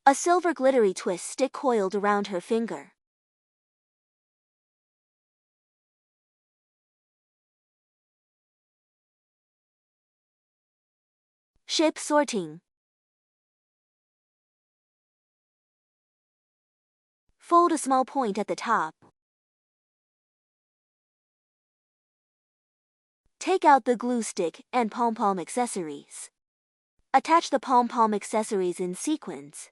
A silver glittery twist stick coiled around her finger. Shape sorting. Fold a small point at the top. Take out the glue stick and pom-pom accessories. Attach the pom-pom accessories in sequence.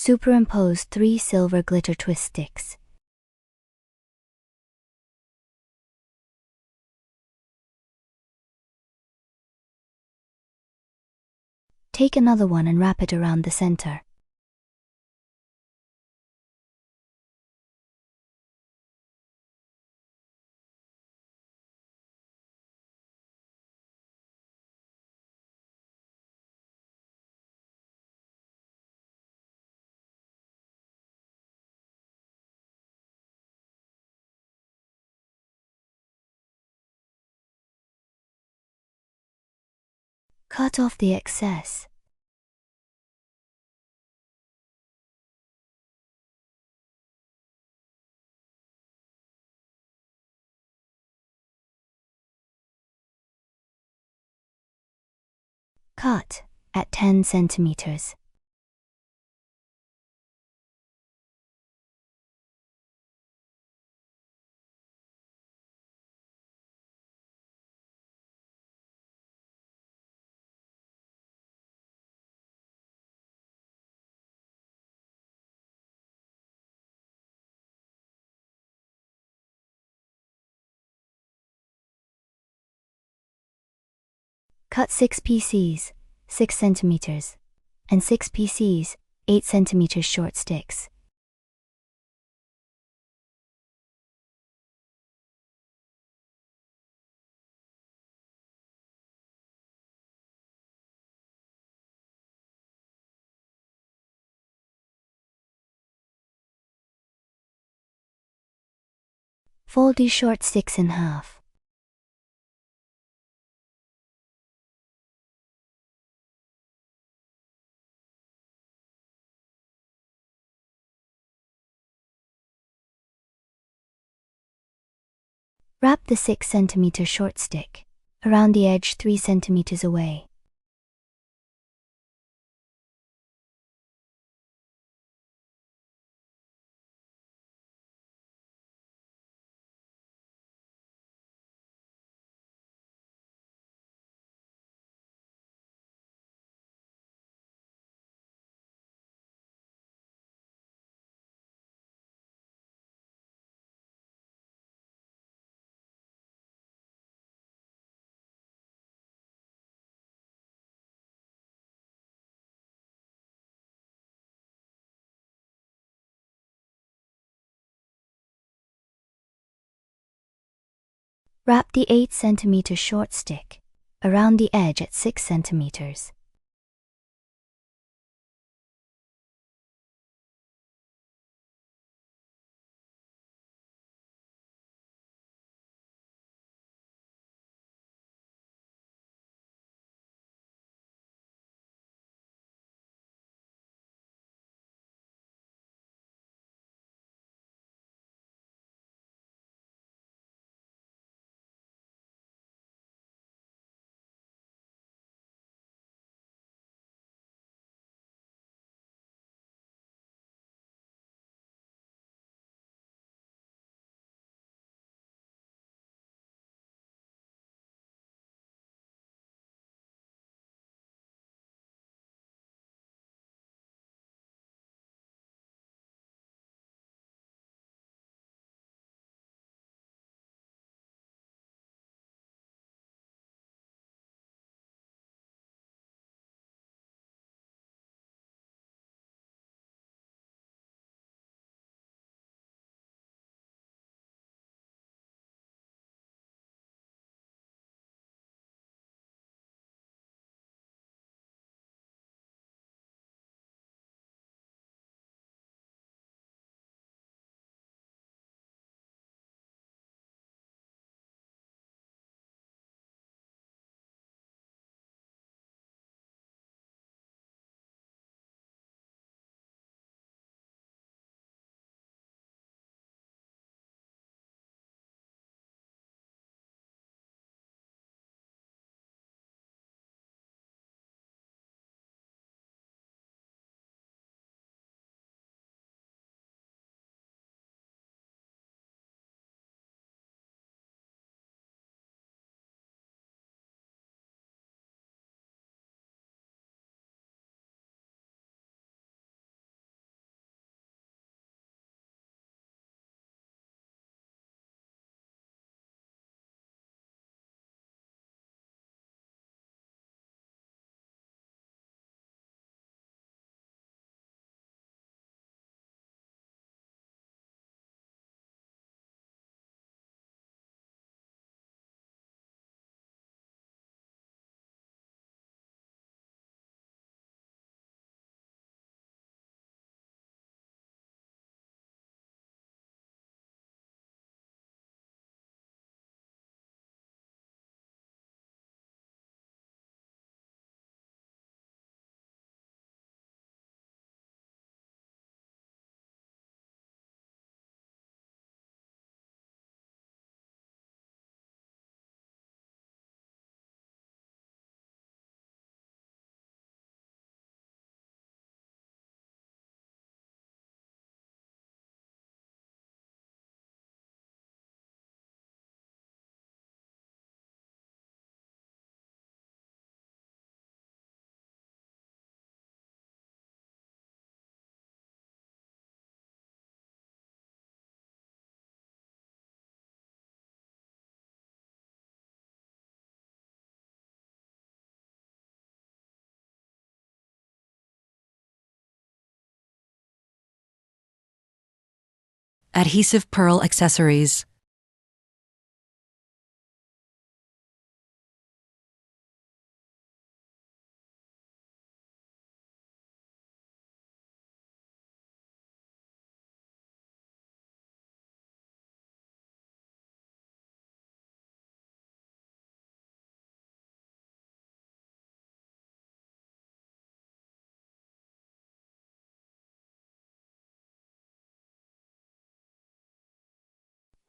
Superimpose 3 silver glitter twist sticks. Take another one and wrap it around the center. Cut off the excess. Cut at 10 centimeters. Cut 6 PCs, 6 centimeters, and 6 PCs, 8 centimeters short sticks. Fold these short sticks in half. Wrap the 6 centimeter short stick around the edge 3 centimeters away. Wrap the 8 centimeter short stick around the edge at 6 centimeters. Adhesive pearl accessories.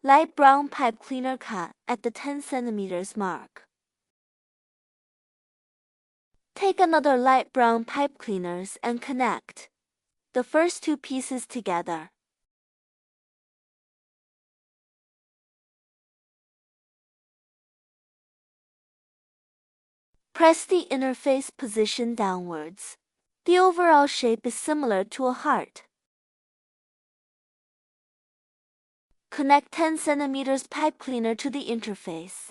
Light brown pipe cleaner cut at the 10 cm mark. Take another light brown pipe cleaners and connect the first two pieces together. Press the interface position downwards. The overall shape is similar to a heart. Connect 10 cm pipe cleaner to the interface.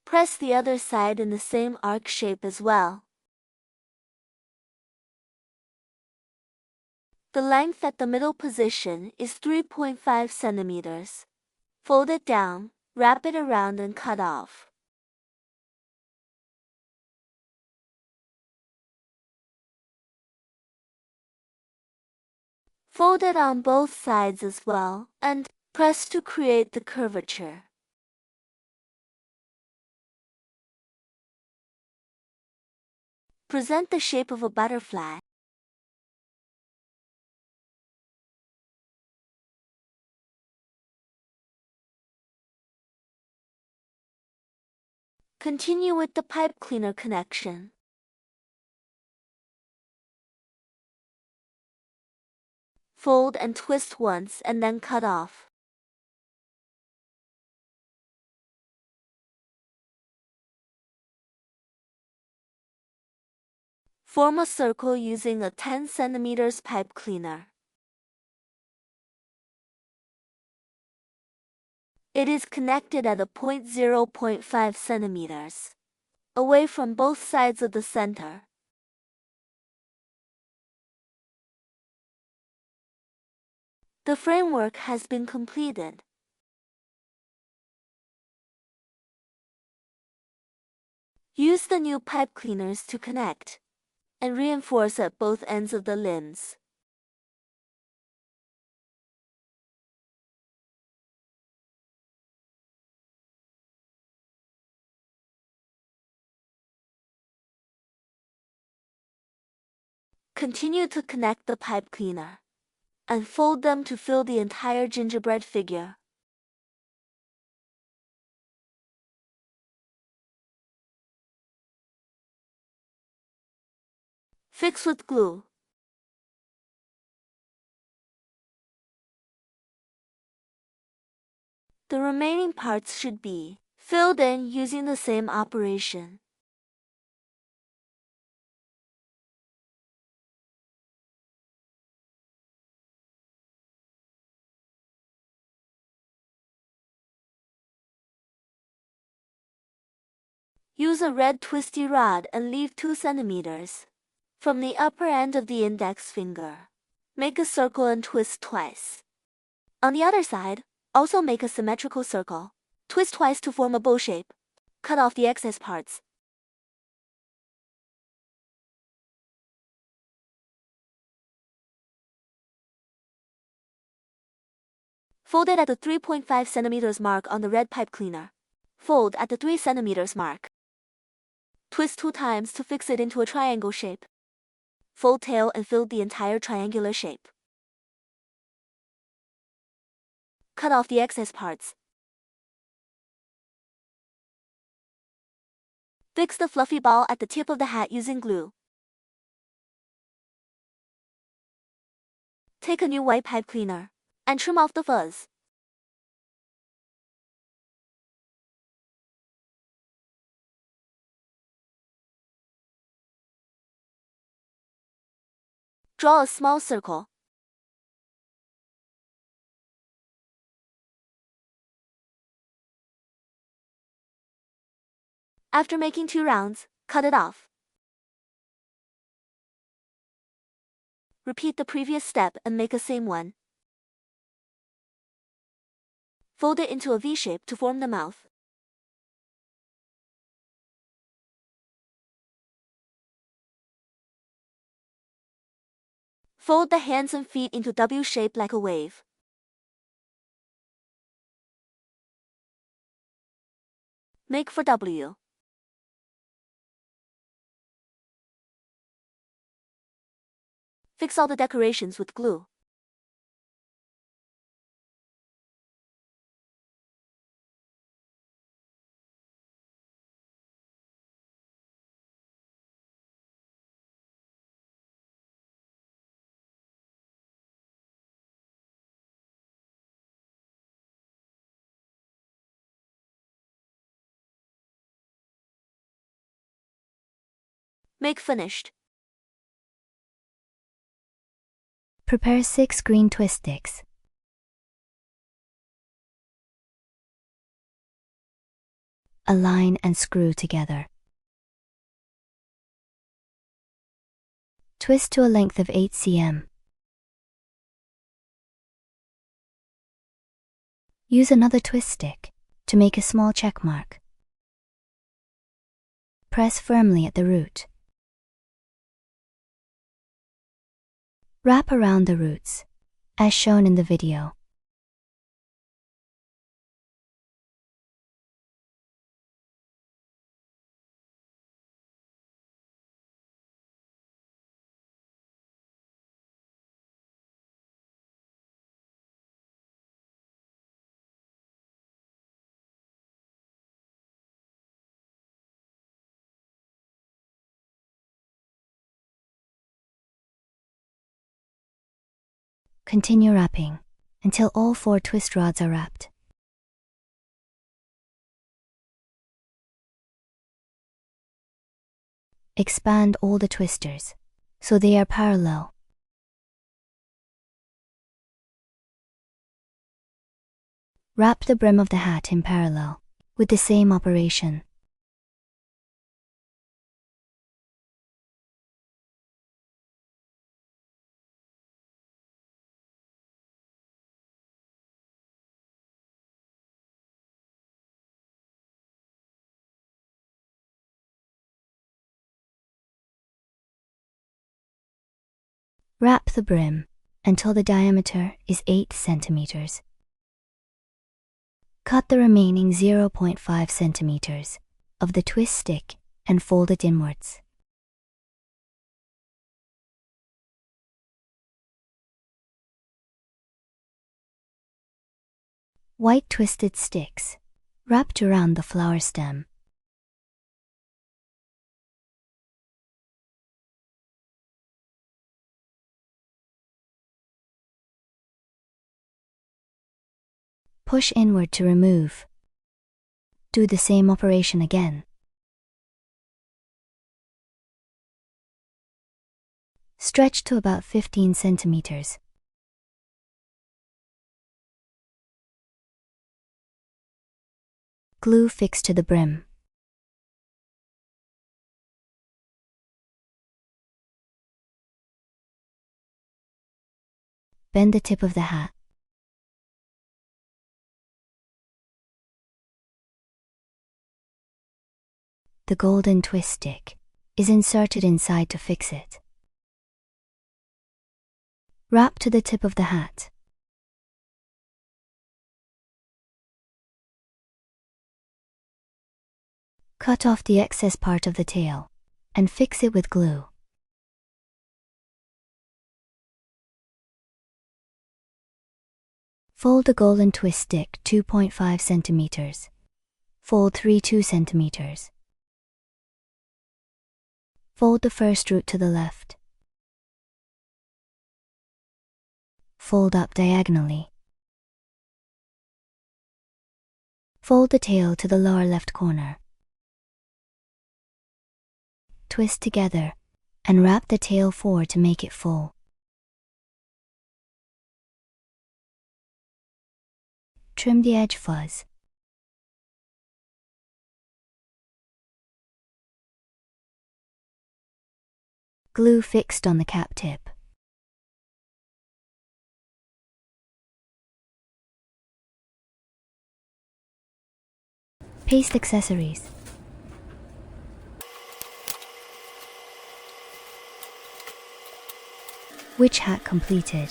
Press the other side in the same arc shape as well. The length at the middle position is 3.5 cm. Fold it down, wrap it around and cut off. Fold it on both sides as well, and press to create the curvature. Present the shape of a butterfly. Continue with the pipe cleaner connection. Fold and twist once and then cut off. Form a circle using a 10 cm pipe cleaner. It is connected at a point 0.5 cm away from both sides of the center. The framework has been completed. Use the new pipe cleaners to connect and reinforce at both ends of the limbs. Continue to connect the pipe cleaner and fold them to fill the entire gingerbread figure. Fix with glue. The remaining parts should be filled in using the same operation. Use a red twisty rod and leave 2 cm from the upper end of the index finger. Make a circle and twist twice. On the other side, also make a symmetrical circle. Twist twice to form a bow shape. Cut off the excess parts. Fold it at the 3.5 cm mark on the red pipe cleaner. Fold at the 3 cm mark. Twist 2 times to fix it into a triangle shape. Fold tail and fill the entire triangular shape. Cut off the excess parts. Fix the fluffy ball at the tip of the hat using glue. Take a new white pipe cleaner and trim off the fuzz. Draw a small circle. After making 2 rounds, cut it off. Repeat the previous step and make a same one. Fold it into a V shape to form the mouth. Fold the hands and feet into W shape like a wave. Make for W. Fix all the decorations with glue. Make finished. Prepare 6 green twist sticks. Align and screw together. Twist to a length of 8 cm. Use another twist stick to make a small check mark. Press firmly at the root. Wrap around the roots, as shown in the video. Continue wrapping until all 4 twist rods are wrapped. Expand all the twisters so they are parallel. Wrap the brim of the hat in parallel with the same operation. Wrap the brim until the diameter is 8 cm. Cut the remaining 0.5 cm of the twist stick and fold it inwards. White twisted sticks wrapped around the flower stem. Push inward to remove. Do the same operation again. Stretch to about 15 centimeters. Glue fixed to the brim. Bend the tip of the hat. The golden twist stick is inserted inside to fix it. Wrap to the tip of the hat. Cut off the excess part of the tail and fix it with glue. Fold the golden twist stick 2.5 centimeters. Fold 2 centimeters. Fold the first root to the left. Fold up diagonally. Fold the tail to the lower left corner. Twist together and wrap the tail forward to make it full. Trim the edge fuzz. Glue fixed on the cap tip. Paste accessories. Witch hat completed.